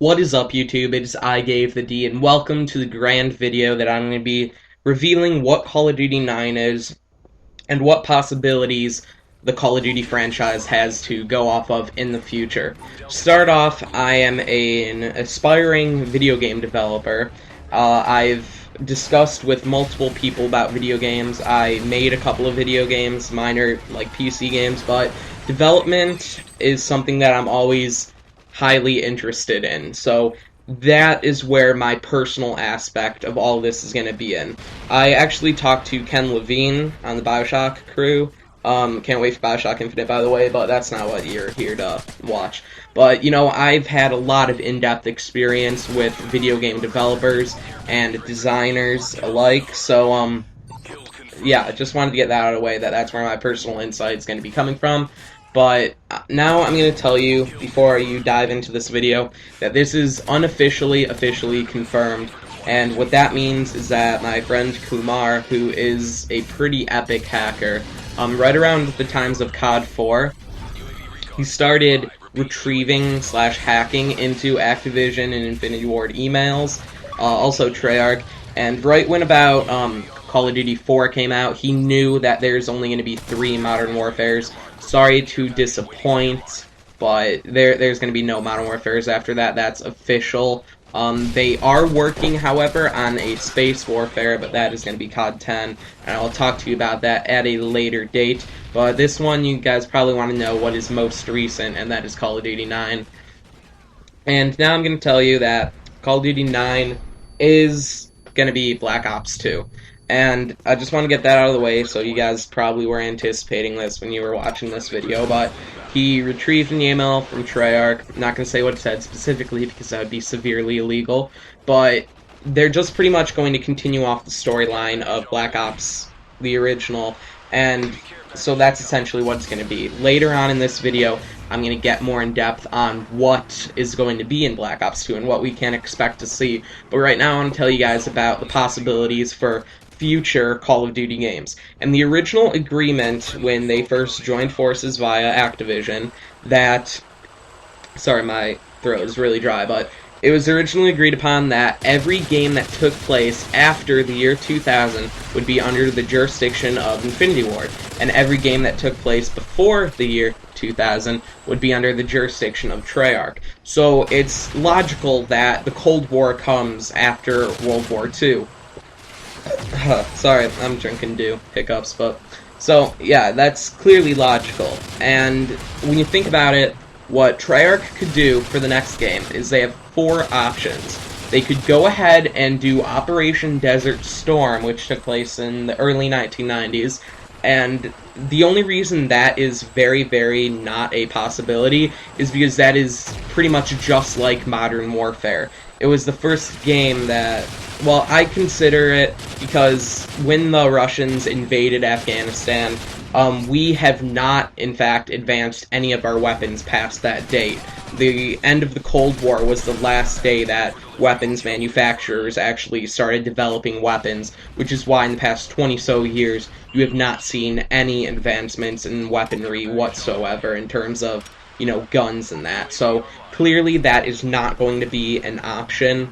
What is up, YouTube? It is I Gave the D, and welcome to the grand video that I'm going to be revealing what Call of Duty 9 is and what possibilities the Call of Duty franchise has to go off of in the future. To start off, I am an aspiring video game developer. I've discussed with multiple people about video games. I made a couple of video games, mine are like PC games, but development is something that I'm always highly interested in. So that is where my personal aspect of all this is going to be in. I actually talked to Ken Levine on the Bioshock crew. Can't wait for Bioshock Infinite, by the way, but that's not what you're here to watch. But, you know, I've had a lot of in-depth experience with video game developers and designers alike, so, yeah, I just wanted to get that out of the way, that's where my personal insight is going to be coming from. But now I'm going to tell you, before you dive into this video, that this is officially confirmed. And what that means is that my friend Kumar, who is a pretty epic hacker, right around the times of CoD 4, he started retrieving / hacking into Activision and Infinity Ward emails, also Treyarch, and right when about Call of Duty 4 came out, he knew that there's only going to be 3 Modern Warfares. Sorry to disappoint, but there's going to be no Modern Warfares after that. That's official. They are working, however, on a Space Warfare, but that is going to be CoD 10, and I'll talk to you about that at a later date. But this one, you guys probably want to know what is most recent, and that is Call of Duty 9. And now I'm going to tell you that Call of Duty 9 is going to be Black Ops 2. And I just want to get that out of the way, so you guys probably were anticipating this when you were watching this video, but he retrieved an email from Treyarch. I'm not going to say what it said specifically because that would be severely illegal, but they're just pretty much going to continue off the storyline of Black Ops, the original, and so that's essentially what it's going to be. Later on in this video, I'm going to get more in depth on what is going to be in Black Ops 2 and what we can expect to see, but right now I want to tell you guys about the possibilities for future Call of Duty games. And the original agreement when they first joined forces via Activision, that, sorry, my throat is really dry, but it was originally agreed upon that every game that took place after the year 2000 would be under the jurisdiction of Infinity Ward, and every game that took place before the year 2000 would be under the jurisdiction of Treyarch. So it's logical that the Cold War comes after World War II. Sorry, I'm drinking dew. Hiccups, but... So, yeah, that's clearly logical. And when you think about it, what Treyarch could do for the next game is they have 4 options. They could go ahead and do Operation Desert Storm, which took place in the early 1990s, and the only reason that is very not a possibility is because that is pretty much just like Modern Warfare. It was the first game that, well, I consider it because when the Russians invaded Afghanistan, we have not, in fact, advanced any of our weapons past that date. The end of the Cold War was the last day that weapons manufacturers actually started developing weapons, which is why in the past 20-so years you have not seen any advancements in weaponry whatsoever in terms of, you know, guns and that. So clearly that is not going to be an option,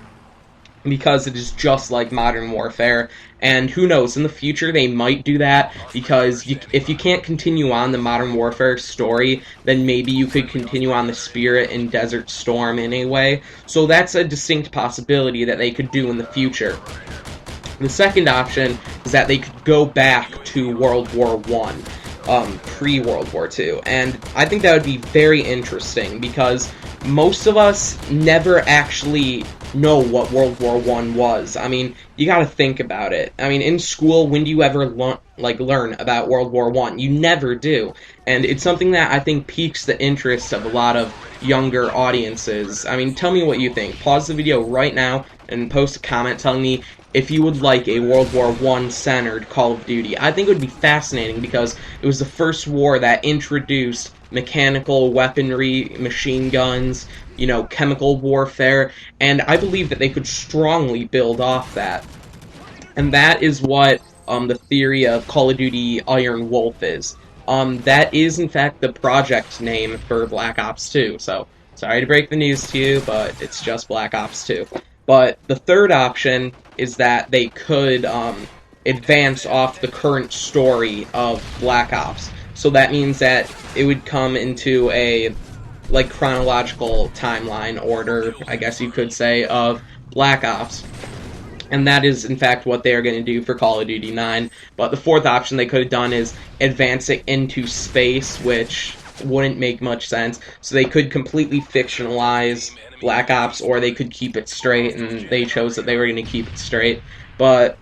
because it is just like Modern Warfare, and who knows, in the future they might do that, because if you can't continue on the Modern Warfare story, then maybe you could continue on the spirit in Desert Storm in a way, so that's a distinct possibility that they could do in the future. The second option is that they could go back to World War I, pre-World War II, and I think that would be very interesting, because most of us never actually know what World War I was. I mean, you gotta think about it. I mean, in school, when do you ever learn about World War I? You never do. And it's something that I think piques the interest of a lot of younger audiences. I mean, tell me what you think. Pause the video right now and post a comment telling me if you would like a World War I-centered Call of Duty. I think it would be fascinating because it was the first war that introduced mechanical weaponry, machine guns, you know, chemical warfare, and I believe that they could strongly build off that. And that is what the theory of Call of Duty Iron Wolf is. That is, in fact, the project name for Black Ops 2, so Sorry to break the news to you, but it's just Black Ops 2. But the third option is that they could advance off the current story of Black Ops. So that means that it would come into a like chronological timeline order, I guess you could say, of Black Ops. And that is, in fact, what they are going to do for Call of Duty 9. But the fourth option they could have done is advance it into space, which wouldn't make much sense. So they could completely fictionalize Black Ops, or they could keep it straight, and they chose that they were going to keep it straight. But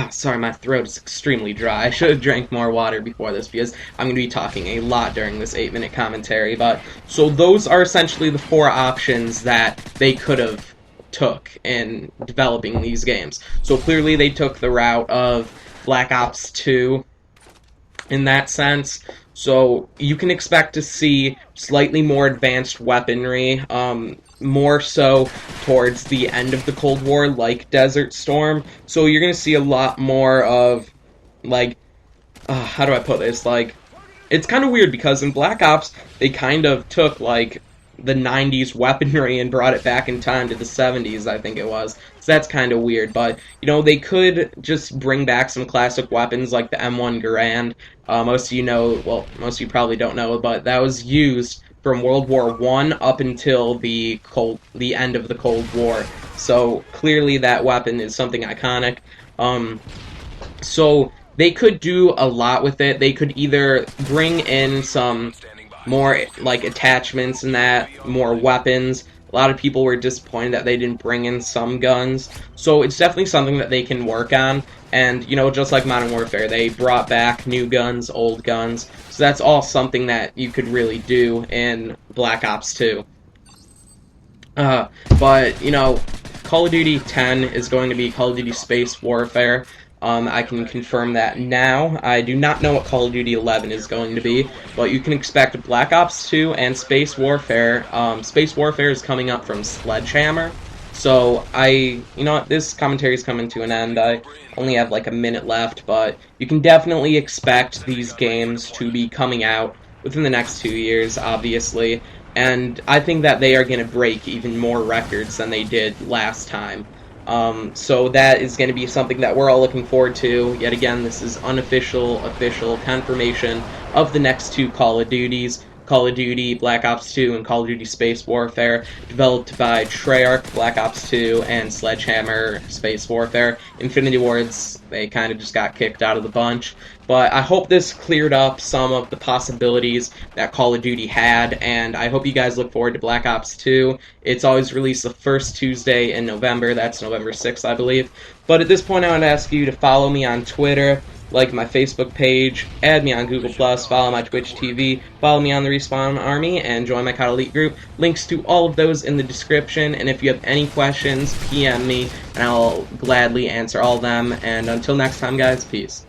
sorry, my throat is extremely dry. I should have drank more water before this because I'm going to be talking a lot during this 8-minute commentary. But so those are essentially the four options that they could have took in developing these games. So clearly they took the route of Black Ops 2 in that sense. So you can expect to see slightly more advanced weaponry, more so towards the end of the Cold War, like Desert Storm. So you're going to see a lot more of, like, how do I put this? Like, it's kind of weird because in Black Ops, they kind of took, like, the 90s weaponry and brought it back in time to the 70s, I think it was. So that's kind of weird, but, you know, they could just bring back some classic weapons like the M1 Garand. Most of you know, well, most of you probably don't know, but that was used from World War I up until the end of the Cold War. So clearly that weapon is something iconic. So they could do a lot with it. They could either bring in some more, like, attachments and that, more weapons. A lot of people were disappointed that they didn't bring in some guns. So it's definitely something that they can work on. And, you know, just like Modern Warfare, they brought back new guns, old guns. So that's all something that you could really do in Black Ops 2. But, you know, Call of Duty 10 is going to be Call of Duty Space Warfare. I can confirm that now. I do not know what Call of Duty 11 is going to be, but you can expect Black Ops 2 and Space Warfare. Space Warfare is coming up from Sledgehammer. So you know what, this commentary is coming to an end. I only have like a minute left, but you can definitely expect these games to be coming out within the next 2 years, obviously. And I think that they are going to break even more records than they did last time. So that is going to be something that we're all looking forward to. Yet again, this is unofficial, official confirmation of the next two Call of Duties. Call of Duty Black Ops 2 and Call of Duty Space Warfare, developed by Treyarch Black Ops 2 and Sledgehammer Space Warfare. Infinity Wards, they kind of just got kicked out of the bunch. But I hope this cleared up some of the possibilities that Call of Duty had, and I hope you guys look forward to Black Ops 2. It's always released the first Tuesday in November. That's November 6th, I believe. But at this point, I want to ask you to follow me on Twitter, like my Facebook page, add me on Google+, follow my TwitchTV, follow me on the TheRespawnArmy, and join my CoD ELITE group. Links to all of those in the description, and if you have any questions, PM me, and I'll gladly answer all of them. And until next time, guys, peace.